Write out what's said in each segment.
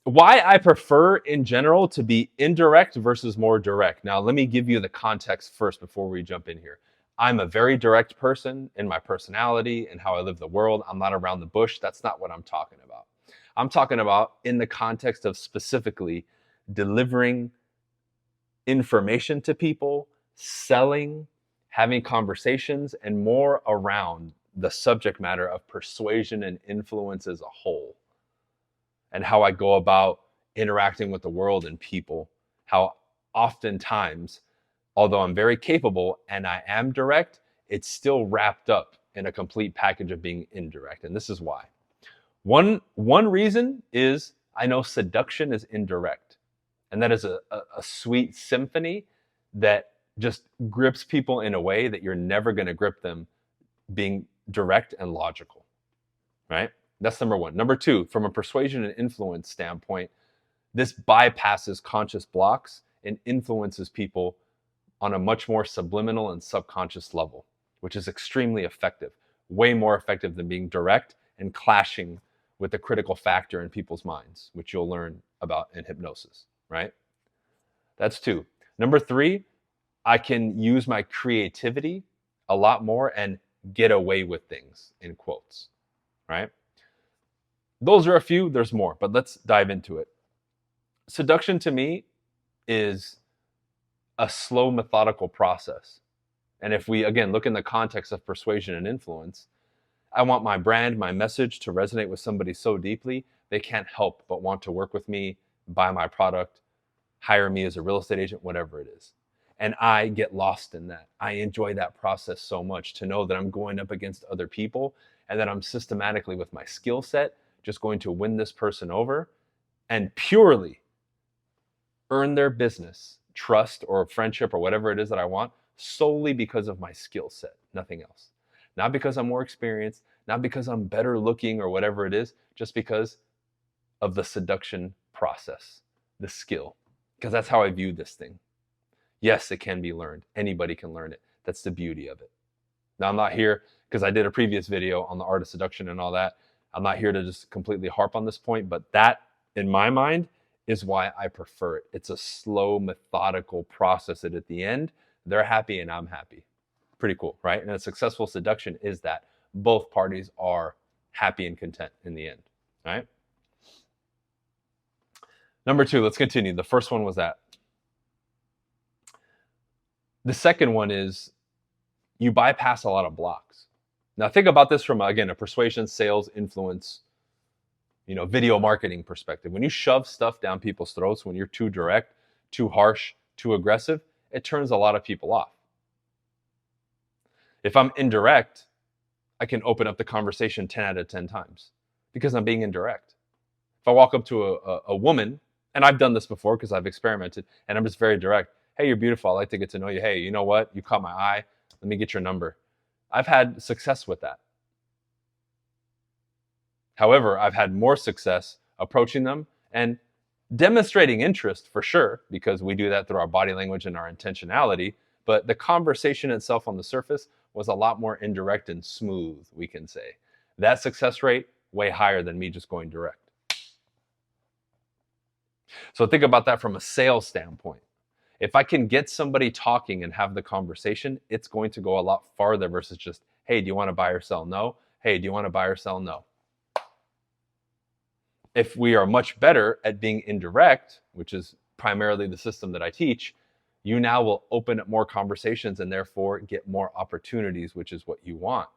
Why I prefer in general to be indirect versus more direct. Now, let me give you the context first before we jump in here. I'm a very direct person in my personality and how I live the world. I'm not around the bush. That's not what I'm talking about. I'm talking about in the context of specifically delivering information to people, selling, having conversations, and more around the subject matter of persuasion and influence as a whole, and how I go about interacting with the world and people. How oftentimes, although I'm very capable and I am direct, it's still wrapped up in a complete package of being indirect. And this is why. One reason is I know seduction is indirect. And that is a sweet symphony that just grips people in a way that you're never going to grip them being direct and logical, right? That's number one. Number two, from a persuasion and influence standpoint, this bypasses conscious blocks and influences people on a much more subliminal and subconscious level, which is extremely effective, way more effective than being direct and clashing with the critical factor in people's minds, which you'll learn about in hypnosis, right? That's two. Number three, I can use my creativity a lot more and get away with things, in quotes, right? Those are a few, there's more, but let's dive into it. Seduction to me is a slow, methodical process. And if we, again, look in the context of persuasion and influence, I want my brand, my message to resonate with somebody so deeply, they can't help but want to work with me, buy my product, hire me as a real estate agent, whatever it is. And I get lost in that. I enjoy that process so much, to know that I'm going up against other people and that I'm systematically, with my skill set, just going to win this person over and purely earn their business, trust, or friendship, or whatever it is that I want, solely because of my skill set, nothing else. Not because I'm more experienced, not because I'm better looking or whatever it is, just because of the seduction process, the skill. Because that's how I view this thing. Yes, it can be learned. Anybody can learn it. That's the beauty of it. Now, I'm not here, because I did a previous video on the art of seduction and all that. I'm not here to just completely harp on this point, but that, in my mind, is why I prefer it. It's a slow, methodical process that at the end, they're happy and I'm happy. Pretty cool, right? And a successful seduction is that both parties are happy and content in the end, right? Number two, let's continue. The first one was that. The second one is you bypass a lot of blocks. Now think about this from, again, a persuasion, sales, influence, video marketing perspective. When you shove stuff down people's throats, when you're too direct, too harsh, too aggressive, it turns a lot of people off. If I'm indirect, I can open up the conversation 10 out of 10 times because I'm being indirect. If I walk up to a woman, and I've done this before because I've experimented, and I'm just very direct. Hey, you're beautiful. I'd like to get to know you. Hey, you know what? You caught my eye. Let me get your number. I've had success with that. However, I've had more success approaching them and demonstrating interest, for sure, because we do that through our body language and our intentionality. But the conversation itself on the surface was a lot more indirect and smooth, we can say. That success rate, way higher than me just going direct. So think about that from a sales standpoint. If I can get somebody talking and have the conversation, it's going to go a lot farther versus just, hey, do you want to buy or sell? No. Hey, do you want to buy or sell? No. If we are much better at being indirect, which is primarily the system that I teach, you now will open up more conversations and therefore get more opportunities, which is what you want.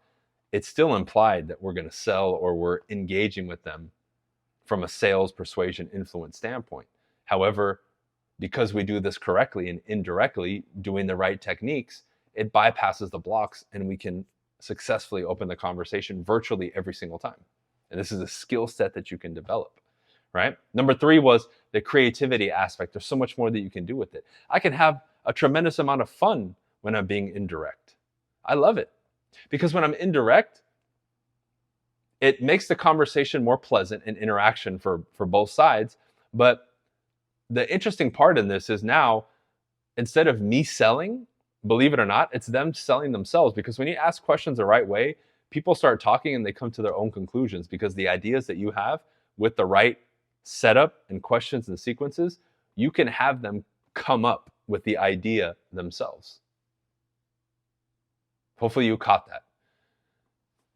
It's still implied that we're going to sell or we're engaging with them from a sales, persuasion, influence standpoint. However, because we do this correctly and indirectly, doing the right techniques, it bypasses the blocks and we can successfully open the conversation virtually every single time. And this is a skill set that you can develop, right? Number three was the creativity aspect. There's so much more that you can do with it. I can have a tremendous amount of fun when I'm being indirect. I love it because when I'm indirect, it makes the conversation more pleasant and interaction for both sides. But the interesting part in this is now, instead of me selling, believe it or not, it's them selling themselves. Because when you ask questions the right way, people start talking and they come to their own conclusions because the ideas that you have with the right setup and questions and sequences, you can have them come up with the idea themselves. Hopefully you caught that.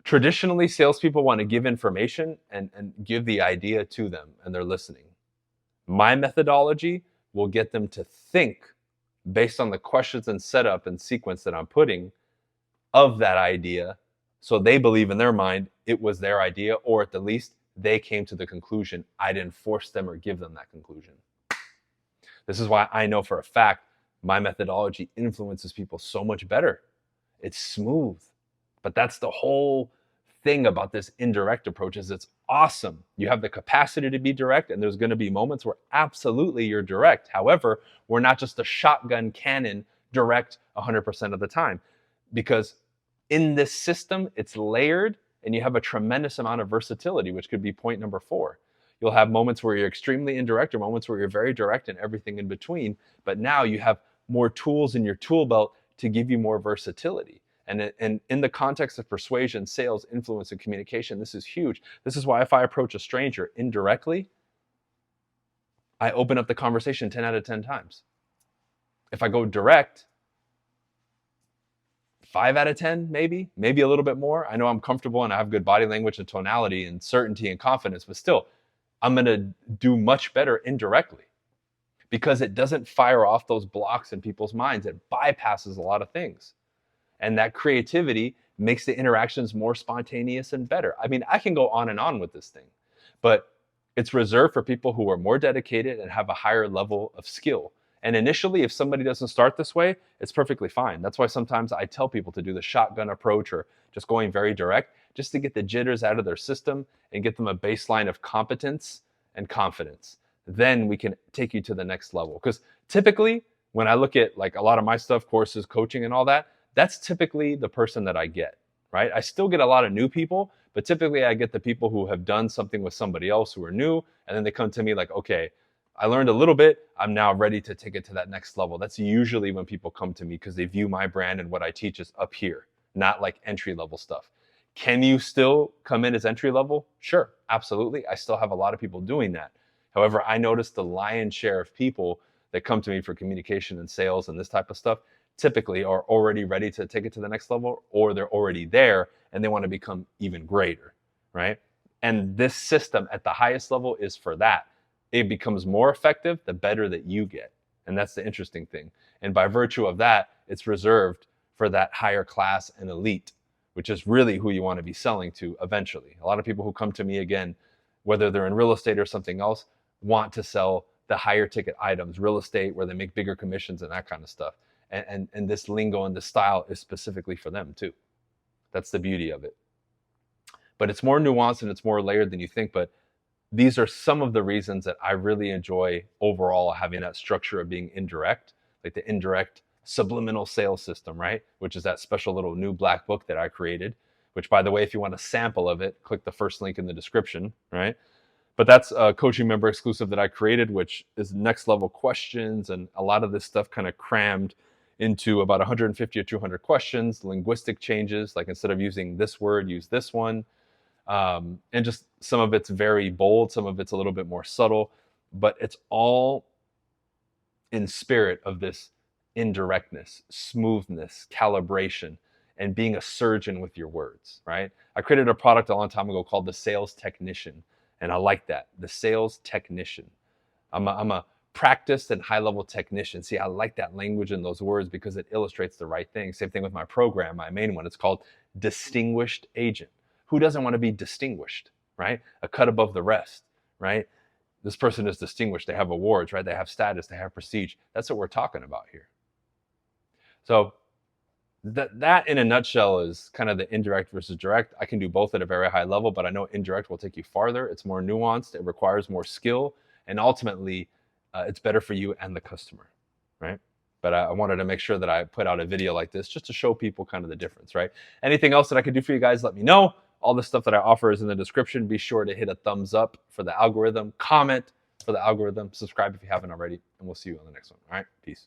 Traditionally, salespeople want to give information and give the idea to them, and they're listening. My methodology will get them to think based on the questions and setup and sequence that I'm putting of that idea, so they believe in their mind it was their idea, or at the least they came to the conclusion. I didn't force them or give them that conclusion. This is why I know for a fact my methodology influences people so much better. It's smooth. But that's the whole thing about this indirect approach, is it's awesome. You have the capacity to be direct, and there's going to be moments where absolutely you're direct. However, we're not just a shotgun cannon direct 100% of the time, because in this system, it's layered and you have a tremendous amount of versatility, which could be point number 4. You'll have moments where you're extremely indirect or moments where you're very direct and everything in between. But now you have more tools in your tool belt to give you more versatility. And in the context of persuasion, sales, influence, and communication, this is huge. This is why if I approach a stranger indirectly, I open up the conversation 10 out of 10 times. If I go direct, 5 out of 10, maybe a little bit more. I know I'm comfortable and I have good body language and tonality and certainty and confidence, but still, I'm going to do much better indirectly because it doesn't fire off those blocks in people's minds. It bypasses a lot of things. And that creativity makes the interactions more spontaneous and better. I mean, I can go on and on with this thing, but it's reserved for people who are more dedicated and have a higher level of skill. And initially, if somebody doesn't start this way, it's perfectly fine. That's why sometimes I tell people to do the shotgun approach or just going very direct, just to get the jitters out of their system and get them a baseline of competence and confidence. Then we can take you to the next level. Because typically, when I look at like a lot of my stuff, courses, coaching, and all that, that's typically the person that I get, right? I still get a lot of new people, but typically I get the people who have done something with somebody else who are new, and then they come to me like, okay, I learned a little bit, I'm now ready to take it to that next level. That's usually when people come to me because they view my brand and what I teach is up here, not like entry level stuff. Can you still come in as entry level? Sure, absolutely. I still have a lot of people doing that. However, I notice the lion's share of people that come to me for communication and sales and this type of stuff typically are already ready to take it to the next level, or they're already there and they want to become even greater, right? And this system at the highest level is for that. It becomes more effective the better that you get. And that's the interesting thing. And by virtue of that, it's reserved for that higher class and elite, which is really who you want to be selling to eventually. A lot of people who come to me, again, whether they're in real estate or something else, want to sell the higher ticket items, real estate, where they make bigger commissions and that kind of stuff. And this lingo and this style is specifically for them too. That's the beauty of it. But it's more nuanced and it's more layered than you think. But these are some of the reasons that I really enjoy overall having that structure of being indirect, like the indirect subliminal sales system, right? Which is that special little new black book that I created, which, by the way, if you want a sample of it, click the first link in the description, right? But that's a coaching member exclusive that I created, which is next level questions and a lot of this stuff kind of crammed into about 150 or 200 questions, linguistic changes, like instead of using this word, use this one. And just some of it's very bold, some of it's a little bit more subtle, but it's all in spirit of this indirectness, smoothness, calibration, and being a surgeon with your words, right? I created a product a long time ago called the Sales Technician, and I like that, the Sales Technician. I'm a practiced and high-level technician. See, I like that language and those words because it illustrates the right thing. Same thing with my program, my main one. It's called Distinguished Agent. Who doesn't want to be distinguished, right? A cut above the rest, right? This person is distinguished. They have awards, right? They have status. They have prestige. That's what we're talking about here. So that in a nutshell is kind of the indirect versus direct. I can do both at a very high level, but I know indirect will take you farther. It's more nuanced. It requires more skill. And ultimately, it's better for you and the customer, right? But I wanted to make sure that I put out a video like this just to show people kind of the difference, right? Anything else that I could do for you guys, let me know. All the stuff that I offer is in the description. Be sure to hit a thumbs up for the algorithm, comment for the algorithm, subscribe if you haven't already, and we'll see you on the next one. All right, peace.